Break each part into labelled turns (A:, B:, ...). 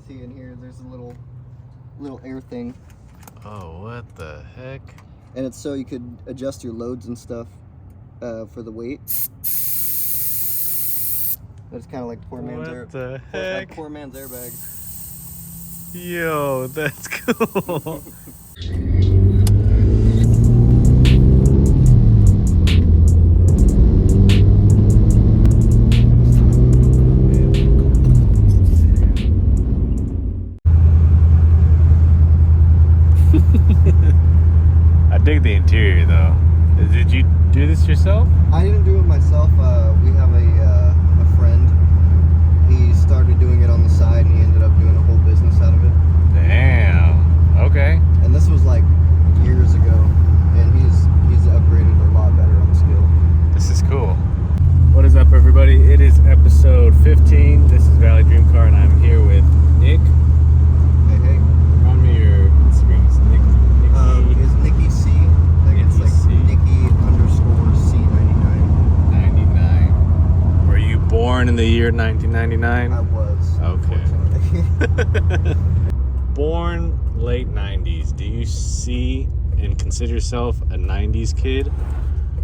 A: See in here, there's a little air thing.
B: Oh, what the heck?
A: And it's so you could adjust your loads and stuff for the weight. That's kind of like poor man's
B: What the heck?
A: Poor man's airbag.
B: Yo, that's cool. I dig the interior though. Did you do this yourself?
A: I didn't do it myself. We have a friend. He started doing it on the side and he ended up doing a whole business out of it.
B: Damn. Okay.
A: And this was like years ago, and he's upgraded a lot better on skill.
B: This is cool. What is up, everybody? It is episode 15. This is Valley Dream Car, and I'm here with Nick.
A: Hey.
B: Remind me your Instagram. It's Nick.
A: Is Nikki C. I think it's like
B: C.
A: Nikki_C99.
B: 99. Were you born in the year 1999?
A: I was.
B: Okay. Born late 90s. Do you see and consider yourself a 90s kid?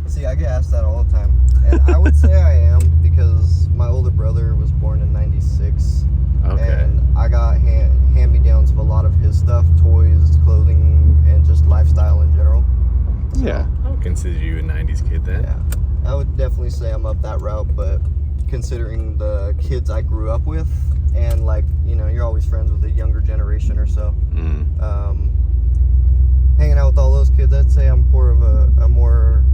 A: See, I get asked that all the time. And I would say I am because my older brother was born in 96.
B: Okay.
A: And I got hand-me-downs of a lot of his stuff, toys, clothing, and just lifestyle in general. So,
B: yeah, I would consider you a 90s kid then.
A: Yeah, I would definitely say I'm up that route, but considering the kids I grew up with, and like, you know, you're always friends with the younger generation or so. Hanging out with all those kids, I'd say I'm more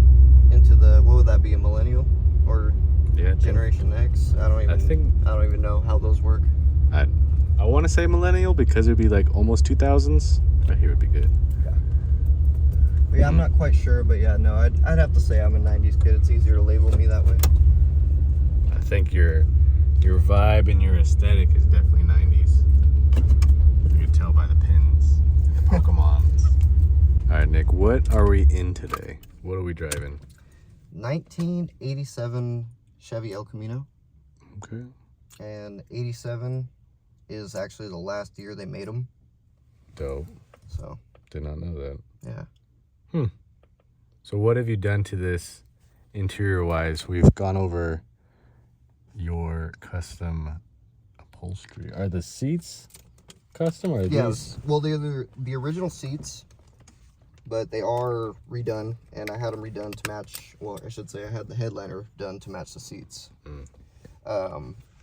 A: into the, what would that be, a millennial or Generation X? I don't even know how those work.
B: I want to say millennial because it would be like almost 2000s. But here would be good.
A: Yeah. But yeah, I'm not quite sure, but yeah, no, I'd have to say I'm a 90s kid. It's easier to label me that way.
B: I think your vibe and your aesthetic is definitely 90s. You can tell by the pins, the Pokemons. All right, Nick, what are we in today? What are we driving?
A: 1987 Chevy El Camino.
B: Okay.
A: And 87 is actually the last year they made them.
B: Dope.
A: So.
B: Did not know that.
A: Yeah.
B: So what have you done to this interior-wise? We've gone over your custom upholstery. Are the seats custom or are these?
A: Well, they're the original seats, but they are redone, and I had them redone to match, well, I should say I had the headliner done to match the seats.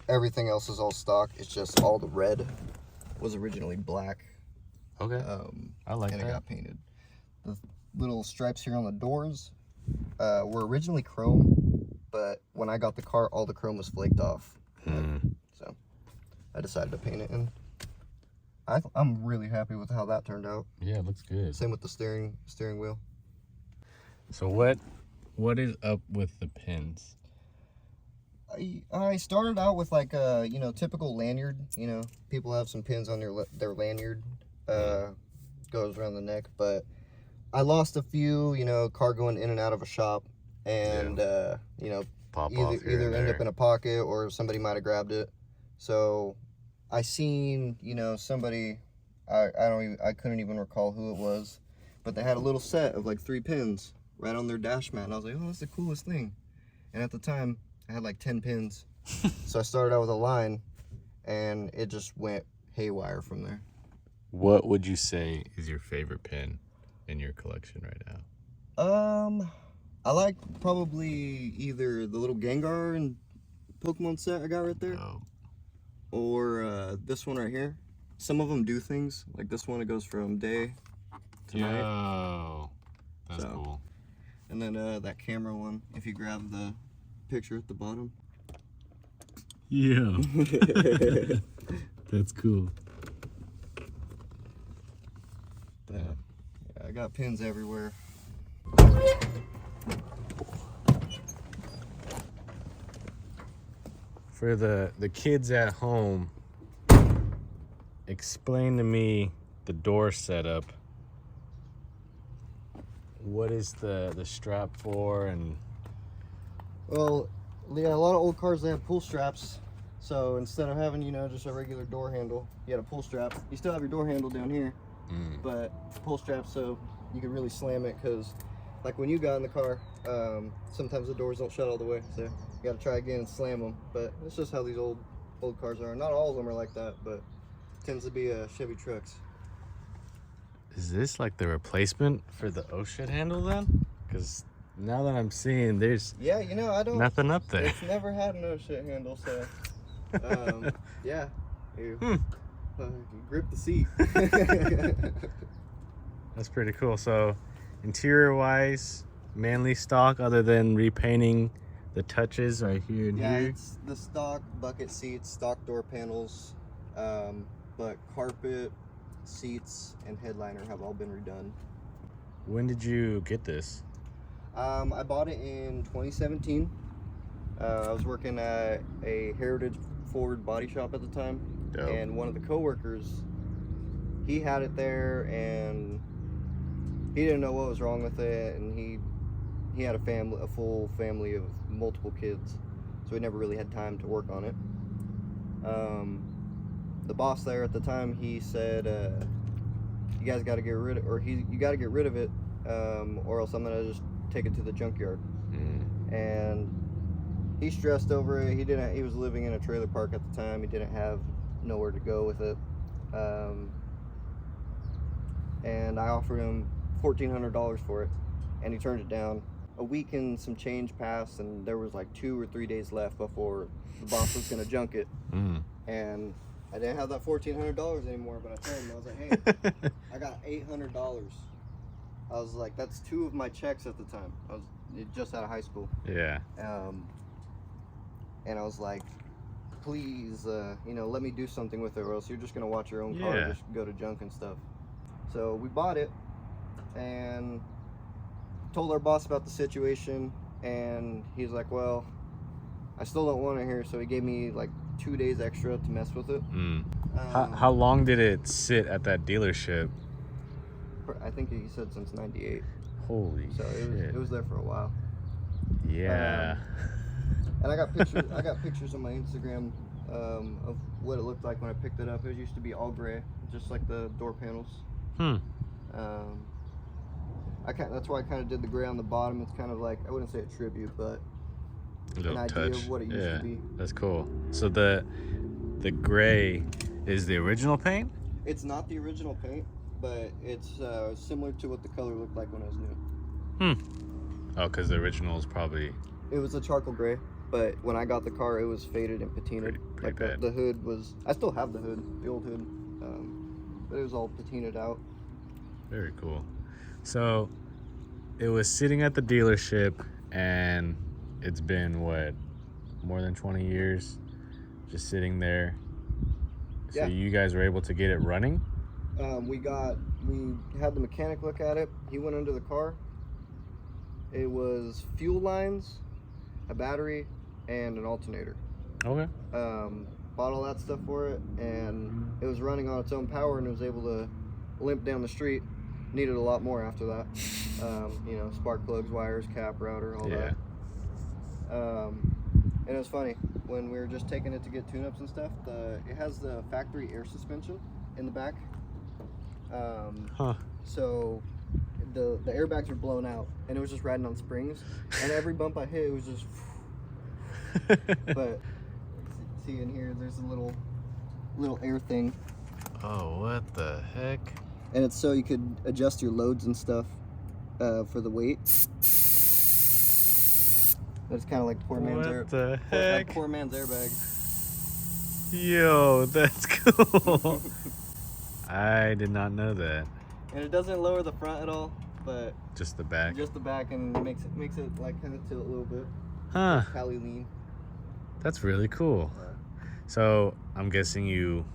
A: Everything else is all stock. It's just all the red was originally black.
B: Okay. I like that.
A: And it got painted. The little stripes here on the doors were originally chrome, but when I got the car, all the chrome was flaked off. So I decided to paint it, and I'm really happy with how that turned out.
B: Yeah, it looks good.
A: Same with the steering wheel.
B: So what is up with the pins?
A: I started out with like a, you know, typical lanyard. You know, people have some pins on their lanyard, goes around the neck, but I lost a few, you know, car going in and out of a shop, and you know, either end up in a pocket or somebody might have grabbed it. So I seen, you know, somebody, I couldn't even recall who it was, but they had a little set of like 3 pins right on their dash mat, and I was like, oh, that's the coolest thing. And at the time I had like 10 pins. So I started out with a line, and it just went haywire from there.
B: What would you say is your favorite pin in your collection right now?
A: I like probably either the little Gengar and Pokemon set I got right there, or this one right here. Some of them do things, like this one, it goes from day to night.
B: Yo, that's cool.
A: And then that camera one, if you grab the picture at the bottom.
B: Yeah. That's cool.
A: Yeah, I got pins everywhere.
B: For the kids at home, explain to me the door setup. What is the strap for? And
A: well, yeah, a lot of old cars, they have pull straps, So instead of having, just a regular door handle, you had a pull strap. You still have your door handle down here, but pull strap so you can really slam it, because like when you got in the car, sometimes the doors don't shut all the way, so you got to try again and slam them. But it's just how these old cars are. Not all of them are like that, but it tends to be Chevy trucks.
B: Is this like the replacement for the oh shit handle then? Because now that I'm seeing, there's
A: I don't
B: nothing up there.
A: It's never had no shit handle, so yeah, you grip the seat.
B: That's pretty cool. So interior wise, mainly stock, other than repainting the touches right here and here.
A: It's the stock bucket seats, stock door panels, but carpet, seats, and headliner have all been redone.
B: When did you get this?
A: I bought it in 2017. I was working at a Heritage Ford body shop at the time.
B: Dope.
A: And one of the coworkers, he had it there, and he didn't know what was wrong with it, and he had a full family of multiple kids, so he never really had time to work on it. The boss there at the time, he said, you guys got to get rid of, you got to get rid of it, or else I'm gonna just take it to the junkyard. And he stressed over it. He was living in a trailer park at the time. He didn't have nowhere to go with it, and I offered him $1,400 for it, and he turned it down. A week and some change passed, and there was like 2 or 3 days left before the boss was gonna junk it. And I didn't have that $1,400 anymore, but I told him, I was like, hey, I got $800. I was like, that's 2 of my checks at the time. I was just out of high school.
B: Yeah.
A: And I was like, please, let me do something with it, or else you're just gonna watch your own car just go to junk and stuff. So we bought it and told our boss about the situation, and he's like, well, I still don't want it here, so he gave me like 2 days extra to mess with it.
B: How long did it sit at that dealership?
A: I think he said since '98.
B: Holy shit.
A: It was there for a while.
B: Yeah.
A: And I got pictures. I got pictures on my Instagram of what it looked like when I picked it up. It used to be all gray, just like the door panels. That's why I kind of did the gray on the bottom. It's kind of like, I wouldn't say a tribute, but an idea of what it used to be.
B: That's cool. So the gray is the original paint?
A: It's not the original paint, but it's similar to what the color looked like when it was new.
B: Oh, because the original is probably...
A: It was a charcoal gray, but when I got the car, it was faded and patinaed.
B: Pretty bad.
A: The hood was... I still have the hood, the old hood, but it was all patinaed out.
B: Very cool. So it was sitting at the dealership, and it's been what, more than 20 years just sitting there. So
A: Yeah.
B: you guys were able to get it running?
A: We had the mechanic look at it. He went under the car. It was fuel lines, a battery, and an alternator.
B: Okay.
A: Bought all that stuff for it, and it was running on its own power, and it was able to limp down the street. Needed a lot more after that. Spark plugs, wires, cap, router, all that. And it was funny, when we were just taking it to get tune-ups and stuff, it has the factory air suspension in the back. So the airbags were blown out, and it was just riding on springs, and every bump I hit, it was just but see in here, there's a little air thing.
B: Oh, what the heck?
A: And it's so you could adjust your loads and stuff for the weight. That's kind of like poor man's poor man's airbag.
B: Yo, that's cool. I did not know that.
A: And it doesn't lower the front at all, but
B: just the back.
A: Just the back, and makes it like kind of tilt a little bit.
B: Huh.
A: Cali lean.
B: That's really cool. So I'm guessing you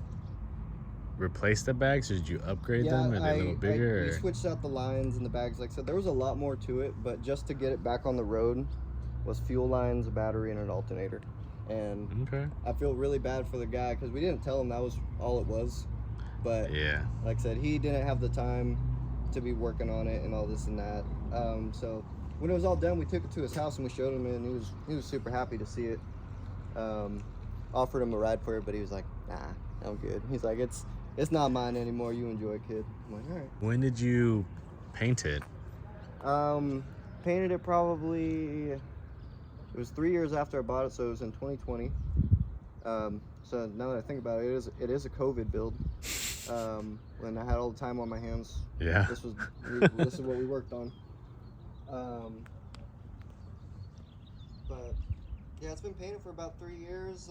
B: replaced the bags, or did you upgrade them? Are they a little bigger?
A: We switched out the lines and the bags. Like I said, there was a lot more to it, but just to get it back on the road was fuel lines, a battery, and an alternator. And I feel really bad for the guy, because we didn't tell him that was all it was. But
B: yeah,
A: like I said, he didn't have the time to be working on it and all this and that. So when it was all done, we took it to his house and we showed him it, and he was super happy to see it. offered him a ride for it, but he was like, nah, I'm good. He's like, it's not mine anymore. You enjoy, kid. I'm like, all right.
B: When did you paint it?
A: Painted it probably, it was 3 years after I bought it, so it was in 2020. So now that I think about it, it is a COVID build. When I had all the time on my hands,
B: Yeah.
A: this is what we worked on. But yeah, it's been painted for about 3 years.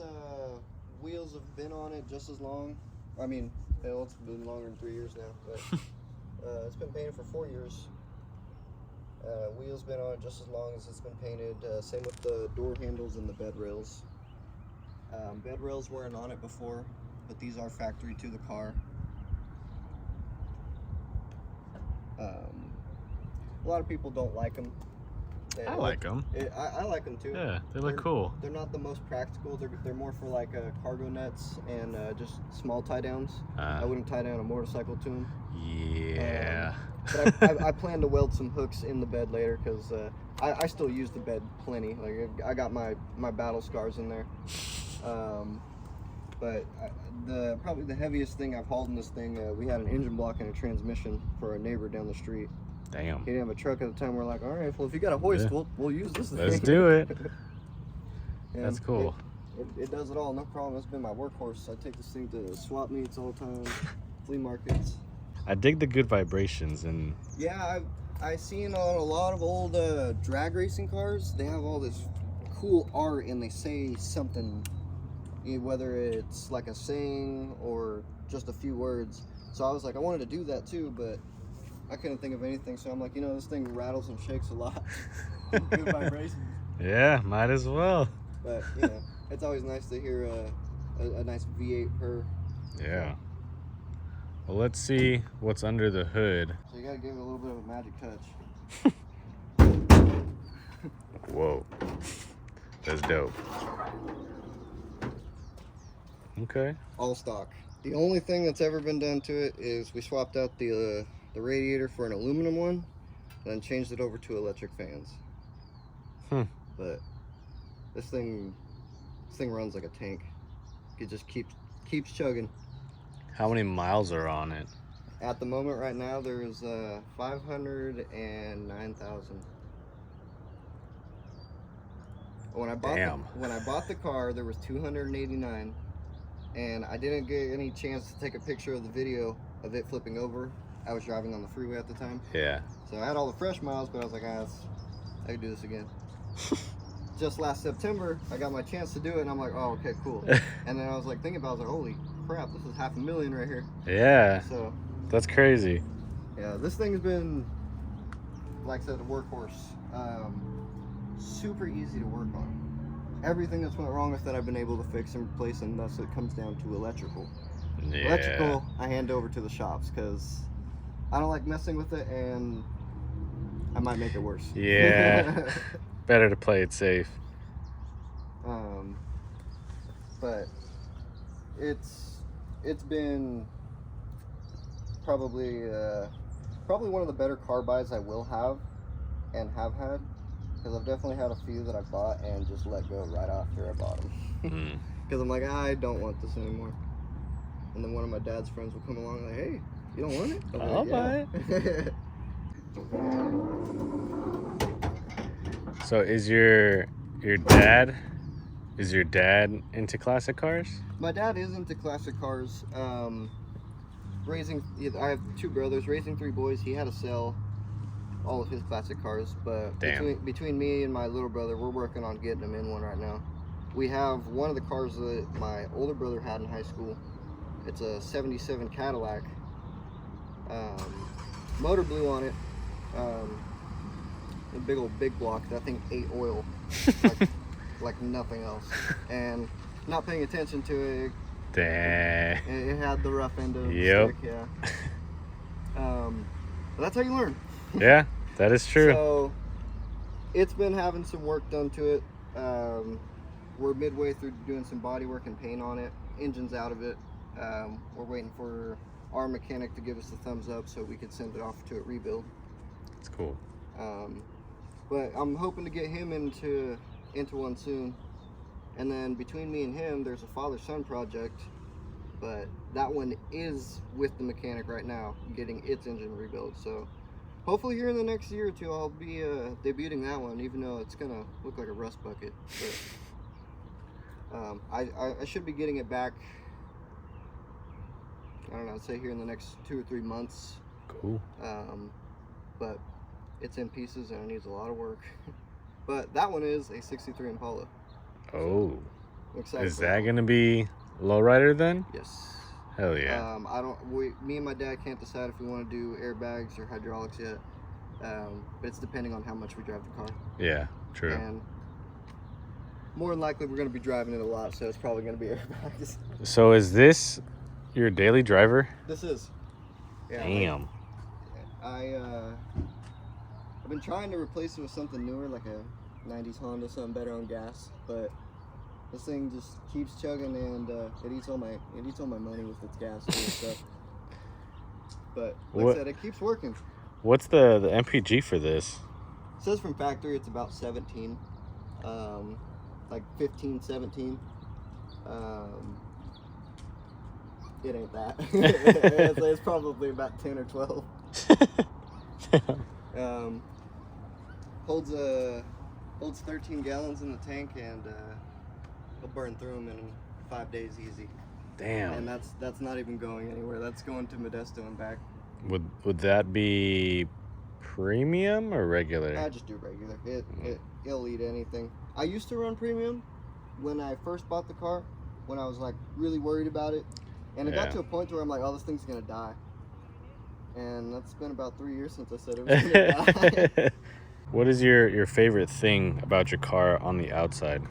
A: Wheels have been on it just as long. I mean, hell, it's been longer than 3 years now, but it's been painted for 4 years. Wheels been on it just as long as it's been painted. Same with the door handles and the bed rails. Bed rails weren't on it before, but these are factory to the car. A lot of people don't like them.
B: I like them.
A: I like them too.
B: Yeah, they look cool.
A: They're not the most practical. They're more for like cargo nets and just small tie downs. I wouldn't tie down a motorcycle to them.
B: Yeah.
A: But I plan to weld some hooks in the bed later because I still use the bed plenty. Like I got my battle scars in there. But probably the heaviest thing I've hauled in this thing, we had an engine block and a transmission for a neighbor down the street.
B: Damn.
A: He didn't have a truck at the time. We're like, all right, well, if you got a hoist,
B: Yeah.
A: we'll use this thing.
B: Let's do it.
A: And
B: That's cool.
A: It does it all, no problem. It's been my workhorse. I take this thing to swap meets all the time, flea markets.
B: I dig the good vibrations and
A: Yeah, I seen on a lot of old drag racing cars, they have all this cool art and they say something, whether it's like a saying or just a few words. So I was like, I wanted to do that too, but I couldn't think of anything. So I'm like, this thing rattles and shakes a lot. Good vibrations.
B: yeah, might as well.
A: But it's always nice to hear a nice V8 purr.
B: Yeah. Well, let's see what's under the hood.
A: So you gotta give it a little bit of a magic touch.
B: Whoa. That's dope. Okay.
A: All stock. The only thing that's ever been done to it is we swapped out the radiator for an aluminum one, then changed it over to electric fans. But this thing runs like a tank. It just keeps chugging.
B: How many miles are on it?
A: At the moment right now there's 509,000. When I bought the car there was 289, and I didn't get any chance to take a picture of the video of it flipping over. I was driving on the freeway at the time.
B: Yeah.
A: So I had all the fresh miles, but I was like, I can do this again. Just last September, I got my chance to do it, and I'm like, oh, okay, cool. And then I was like thinking about it, I was like, holy crap, this is $500,000 right here.
B: Yeah.
A: So
B: that's crazy.
A: yeah, this thing's been, like I said, a workhorse. Super easy to work on. Everything that's went wrong with it, I've been able to fix and replace, and thus it comes down to electrical.
B: Yeah.
A: Electrical, I hand over to the shops because I don't like messing with it, and I might make it worse.
B: Yeah. Better to play it safe.
A: But it's been probably one of the better car buys I will have and have had, because I've definitely had a few that I bought and just let go right after I bought them. Because I'm like, I don't want this anymore. And then one of my dad's friends will come along and like, hey, you don't want it?
B: I'll buy it. So is your dad into classic cars?
A: My dad is into classic cars. I have two brothers, raising 3 boys. He had to sell all of his classic cars, but between me and my little brother, we're working on getting him in one right now. We have one of the cars that my older brother had in high school. It's a 77 Cadillac. Motor blew on it. A big block. That thing ate oil like nothing else. And not paying attention to it.
B: Dang.
A: It had the rough end of the stick, yeah. But that's how you learn.
B: Yeah, that is true.
A: So it's been having some work done to it. We're midway through doing some body work and paint on it. Engine's out of it. We're waiting for our mechanic to give us the thumbs up so we can send it off to a rebuild.
B: That's cool.
A: But I'm hoping to get him into one soon, And then between me and him, there's a father-son project, but that one is with the mechanic right now, getting its engine rebuilt. So hopefully here in the next year or two, I'll be debuting that one, even though it's gonna look like a rust bucket. But I should be getting it back, I don't know, I'd say here in the next 2 or 3 months.
B: Cool.
A: But it's in pieces and it needs a lot of work. But that one is a 63 Impala.
B: Oh.
A: I'm excited.
B: Is that gonna be lowrider then?
A: Yes.
B: Hell yeah.
A: Me and my dad can't decide if we want to do airbags or hydraulics yet. But it's depending on how much we drive the car.
B: Yeah, true.
A: And more than likely we're going to be driving it a lot, so it's probably going to be airbags.
B: So is this your daily driver?
A: This is. Yeah.
B: Damn.
A: I've been trying to replace it with something newer, like a 90s Honda, something better on gas, but this thing just keeps chugging, and it eats all my money with its gas and stuff. But like I said, it keeps working.
B: What's the MPG for this?
A: It says from factory it's about 17, like 15, 17. It ain't that. It's probably about 10 or 12. Holds 13 gallons in the tank, and he'll burn through them in 5 days easy.
B: Damn.
A: And that's not even going anywhere. That's going to Modesto and back.
B: Would that be premium or regular?
A: I just do regular. It'll eat anything. I used to run premium when I first bought the car, when I was like really worried about it, and it got to a point where I'm like, oh, this thing's gonna die. And that's been about 3 years since I said it was gonna die.
B: What is your favorite thing about your car on the outside?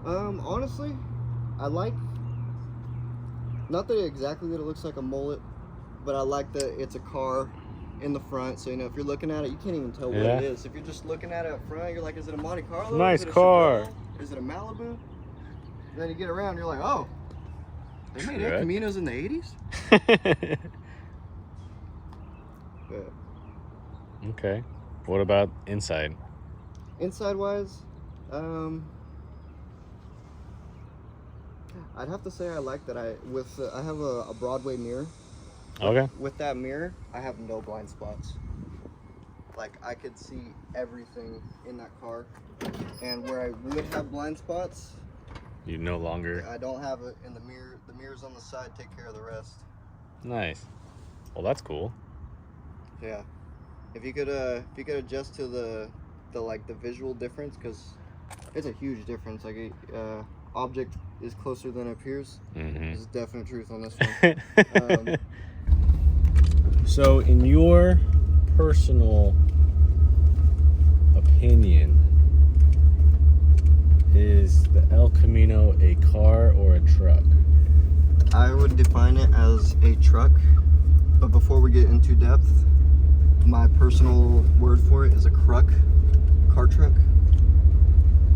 A: Honestly, I like, not that exactly that it looks like a mullet, but I like that it's a car in the front, so you know, if you're looking at it, you can't even tell what it is. If you're just looking at it up front, you're like, is it a Monte Carlo?
B: Nice
A: is it a
B: car.
A: Chevrolet? Is it a Malibu? And then you get around, you're like, oh, they made El Caminos in the 80s? But,
B: okay. What about inside?
A: inside wise, I'd have to say I like that I have a Broadway mirror.
B: Okay.
A: With that mirror, I have no blind spots. Like, I could see everything in that car. And where I would have blind spots,
B: You no longer.
A: I don't have it in the mirror. The mirrors on the side take care of the rest.
B: Nice. Well, that's cool.
A: Yeah. If you could adjust to the visual difference, because it's a huge difference. Like, object is closer than it appears. There's definite truth on this one.
B: So, in your personal opinion, is the El Camino a car or a truck?
A: I would define it as a truck, but before we get into depth, my personal word for it is a car truck.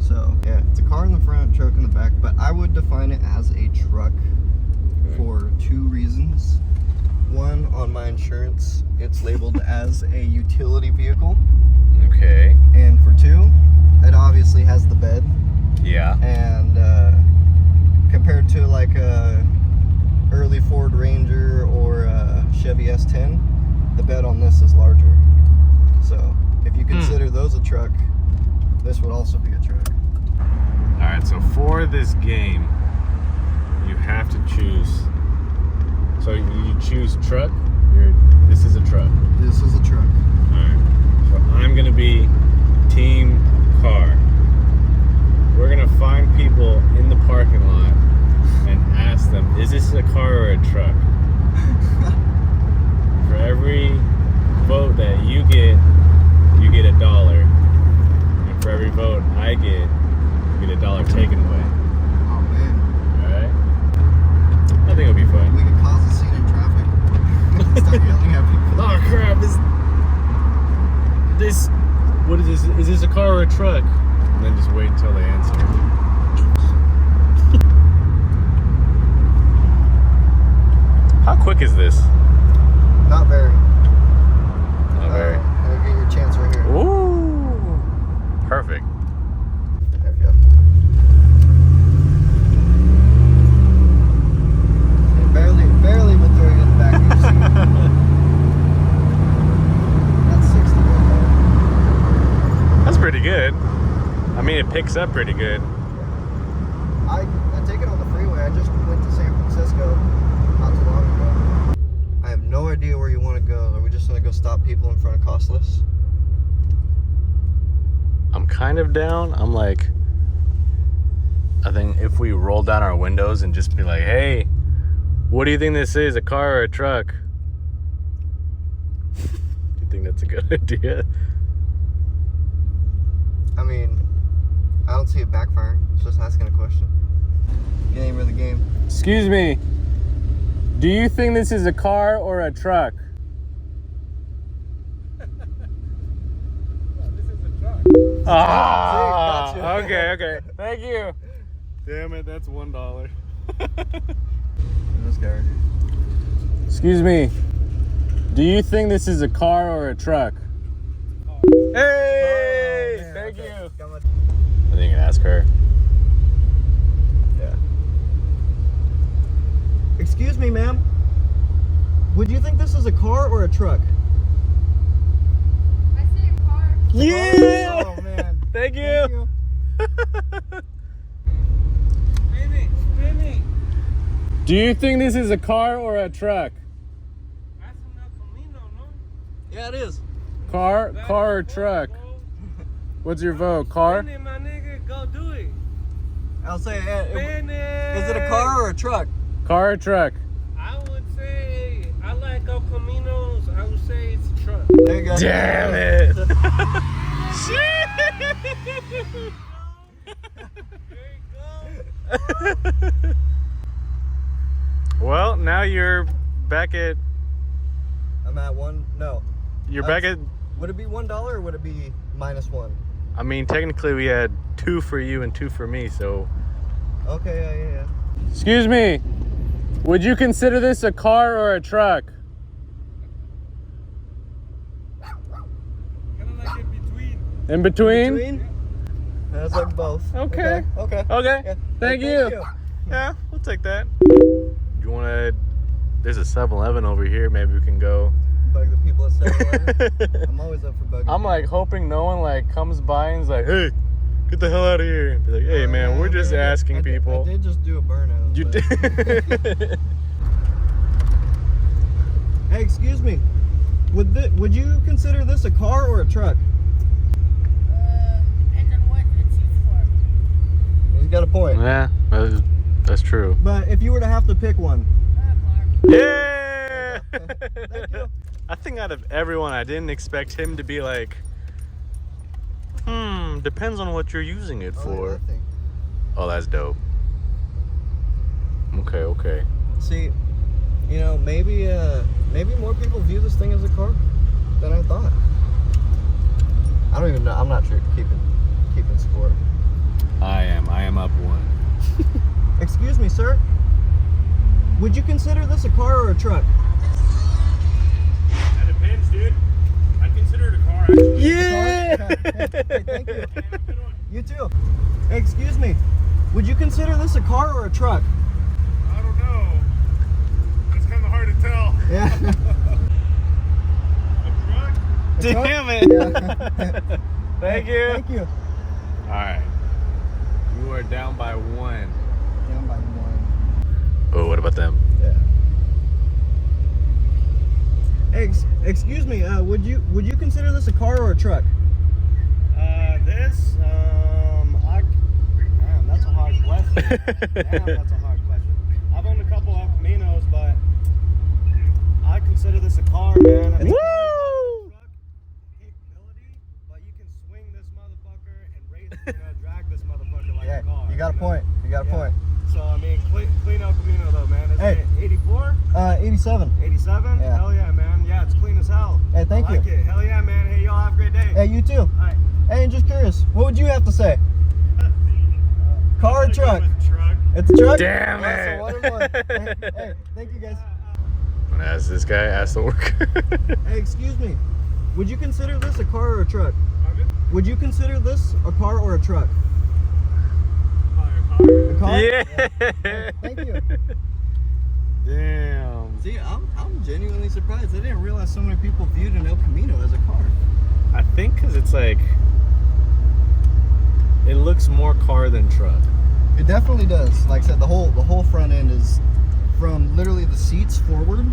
A: So yeah, it's a car in the front, truck in the back, but I would define it as a truck for 2 reasons. One, on my insurance, it's labeled as a utility vehicle.
B: Okay.
A: And for 2, it obviously has the bed.
B: Yeah.
A: And compared to like a early Ford Ranger or a Chevy S10, the bed on this is larger. So if you consider those a truck, this would also be a truck.
B: All right, so for this game, you have to choose. So you choose truck. This is a truck.
A: This is a truck.
B: All right. So I'm gonna be team car. We're gonna find people in the parking lot and ask them, "Is this a car or a truck?" For every vote that you get $1, and for every vote I get, you get $1 taken away.
A: Oh man.
B: All right. I think it'll be fun.
A: We could cause a scene in traffic. Start yelling at people.
B: Oh crap! What is this? Is this a car or a truck? And then just wait until they answer. How quick is this?
A: Not very.
B: Not very.
A: I'll give you a chance right here.
B: Ooh, perfect.
A: There we go.
B: picks up pretty good.
A: I take it on the freeway. I just went to San Francisco not too long ago. I have no idea where you want to go. Are we just gonna go stop people in front of Costless?
B: I'm kind of down. I'm like, I think if we roll down our windows and just be like, hey, what do you think this is, a car or a truck? Do you think that's a good idea?
A: I mean, I don't see it backfiring. It's just asking a question. Game of the game.
B: Excuse me. Do you think this is a car or a truck?
C: This is a truck.
B: Ah,
A: See, gotcha.
B: okay. Thank you. Damn it, that's $1.
A: This guy right here.
B: Excuse me. Do you think this is a car or a truck? Hey!
A: Oh, man,
B: Thank
A: okay.
B: you.
A: Come on.
B: I think you can ask her.
A: Yeah. Excuse me, ma'am. Would you think this is a car or a truck?
D: I see a car.
B: Yeah!
A: Oh man.
B: Thank you.
C: Spinning.
B: Do you think this is a car or a truck?
C: That's un Camino, no?
A: Yeah, it is.
B: Car or truck? What's your vote? Car?
C: Spin it, my nigga. Go do it.
A: I'll say,
C: Spin it.
A: is it a car or a truck?
B: Car or truck?
C: I would say, I like El Caminos. I would say it's a truck.
A: There you go.
B: Damn it.
C: There you go.
B: Well, now you're back at.
A: I'm at one. No.
B: You're back at.
A: Would it be $1 or would it be -1?
B: I mean, technically, we had 2 for you and 2 for me, so.
A: Okay, yeah.
B: Excuse me. Would you consider this a car or a truck?
C: Kind of like in between.
B: In between?
A: That's like both.
B: Okay.
A: Okay.
B: Okay.
A: Yeah.
B: Thank you. Yeah, we'll take that. You want to? There's a 7-Eleven over here. Maybe we can go.
A: Bug the people at 7-Eleven. I'm always up for bugging.
B: I'm like hoping no one like comes by and's like, hey, get the hell out of here. And be like, hey man, we're just asking people.
A: I did just do a burnout.
B: You
A: but-
B: did.
A: Hey, excuse me. Would you consider this a car or a truck?
D: Depends on what it's used for.
A: He's got a point.
B: Yeah, that's true.
A: But if you were to have to pick one,
D: A car.
B: Yeah.
A: Thank you.
B: I think out of everyone, I didn't expect him to be like, depends on what you're using it for.
A: that thing.
B: Oh, that's dope. Okay.
A: See, you know, maybe more people view this thing as a car than I thought. I don't even know. I'm not sure keeping score.
B: I am up 1.
A: Excuse me, sir. Would you consider this a car or a truck?
C: That depends, dude. I'd consider it a car, actually.
B: Yeah.
A: Hey, thank you. You too. Hey, excuse me. Would you consider this a car or a truck?
C: I don't know. It's kind of hard to tell.
A: Yeah.
C: A truck?
B: Damn it.
A: Yeah.
B: Thank you.
A: Thank you.
B: All right. You are down by 1.
A: Down by 1.
B: Oh, what about them?
A: Yeah. Hey, excuse me. Would you consider this a car or a truck?
E: Damn, that's a hard question. That's a hard question. I've owned a couple of Caminos, but I consider this a car, man. I mean,
B: Woo!
E: truck capability, but you can swing this motherfucker and drag this motherfucker like a car.
A: You got a point. You got a point.
E: So, I mean, clean El Camino though, man. Is
A: Hey.
E: it 84?
A: 87.
E: 87?
A: Yeah.
E: Hell yeah, man. Yeah, it's clean as hell.
A: Hey, thank
E: I like
A: you.
E: it. Hell yeah, man. Hey, y'all have a great day.
A: Hey, you too.
E: Alright.
A: Hey, and just curious, what would you have to say? Car or truck?
C: Truck.
A: It's a truck?
B: Damn
A: That's
B: it.
A: a 1 and 1. Hey, thank you guys.
B: I'm gonna ask this guy, ask the worker.
A: Hey, excuse me. Would you consider this a car or a truck? Would you consider this a car or a truck? A car?
B: Yeah.
A: Hey, thank you.
B: Damn.
A: See, I'm genuinely surprised. I didn't realize so many people viewed an El Camino as a car.
B: I think because it's like, It looks more car than truck.
A: It definitely does. Like I said, the whole front end is from literally the seats forward.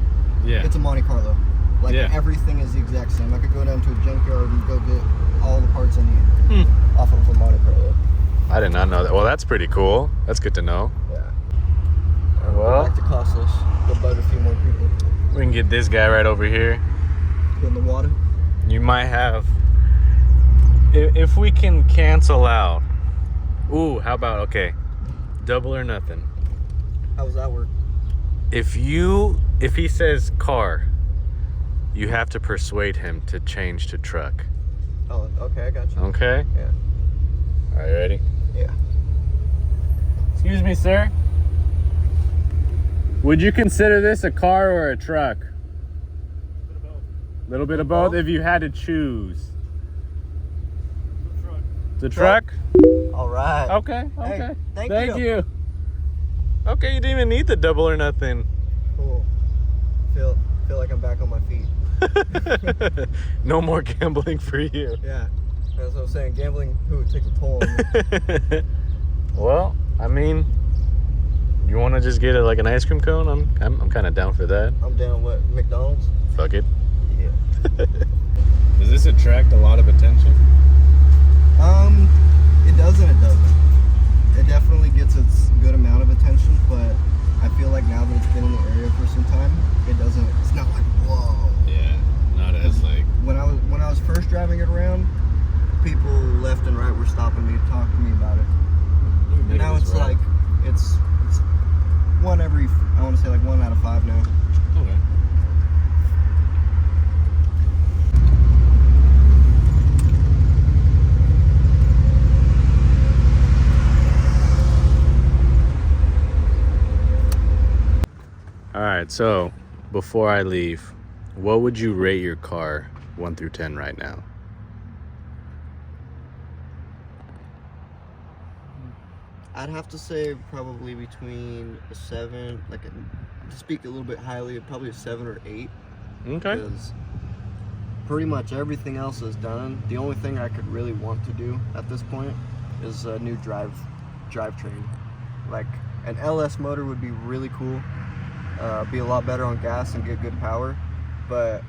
B: Yeah.
A: It's a Monte Carlo. Like everything is the exact same. I could go down to a junkyard and go get all the parts I need off of a Monte Carlo.
B: I did not know that. Well, that's pretty cool. That's good to know.
A: Yeah.
B: Well,
A: Back to Costas. Go bug a few more people.
B: we can get this guy right over here.
A: Put in the water.
B: You might have, if we can cancel out. Ooh, how about, okay, double or nothing.
A: How does that work?
B: If he says car, you have to persuade him to change to truck.
A: Oh, okay, I got you.
B: Okay?
A: Yeah.
B: Are you ready?
A: Yeah.
B: Excuse me, sir. Would you consider this a car or a truck? A little bit of both. If you had to choose. The truck?
A: All right.
B: Okay.
A: Hey, thank
B: you. Okay, you didn't even need the double or nothing.
A: Cool. Feel like I'm back on my feet.
B: No more gambling for you.
A: Yeah. That's what I'm saying. Gambling, it takes a toll on me.
B: Well, I mean, you want to just get like an ice cream cone? I'm kind of down for that.
A: I'm down with McDonald's.
B: Fuck it.
A: Yeah.
B: Does this attract a lot of attention?
A: It does and it doesn't. It definitely gets its good amount of attention, but I feel like now that it's been in the area for some time, it's not like, whoa.
B: Yeah, not as like.
A: When I was first driving it around, people left and right were stopping me to talk to me about it. And now it's like, it's one every, I want to say like 1 out of 5 now.
B: Okay. All right, so before I leave, what would you rate your car 1 through 10 right now?
A: I'd have to say probably between a 7, to speak a little bit highly, probably a 7 or 8.
B: Okay.
A: Because pretty much everything else is done. The only thing I could really want to do at this point is a new drivetrain. Like an LS motor would be really cool. Be a lot better on gas and get good power, but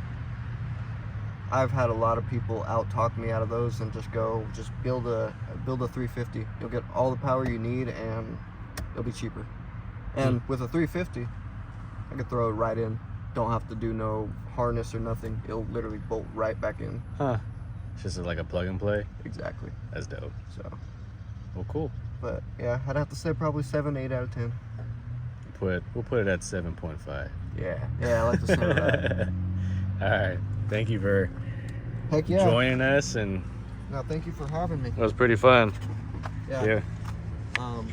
A: I've had a lot of people out talk me out of those and just build a 350. You'll get all the power you need and it'll be cheaper. And with a 350, I could throw it right in. Don't have to do no harness or nothing. It'll literally bolt right back in.
B: Huh. It's just like a plug and play.
A: Exactly.
B: That's dope.
A: So,
B: Well, cool.
A: but yeah, I'd have to say probably 7, 8 out of 10.
B: We'll put it at 7.5.
A: Yeah, I like the sound of that.
B: All right. Thank you for
A: Heck yeah.
B: joining us, and
A: No, thank you for having me.
B: it was pretty fun.
A: Yeah. I'm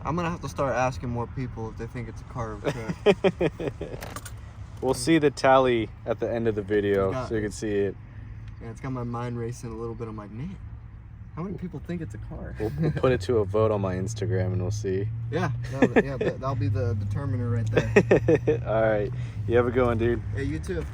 A: gonna have to start asking more people if they think it's a car or a truck.
B: We'll see the tally at the end of the video,
A: Got
B: so you
A: it.
B: can see it.
A: Yeah, it's got my mind racing a little bit. I'm like, man, how many people think it's a car?
B: We'll put it to a vote on my Instagram, and we'll see.
A: Yeah, that'll be the determiner right there.
B: All right. You have a good one, dude.
A: Yeah, you too.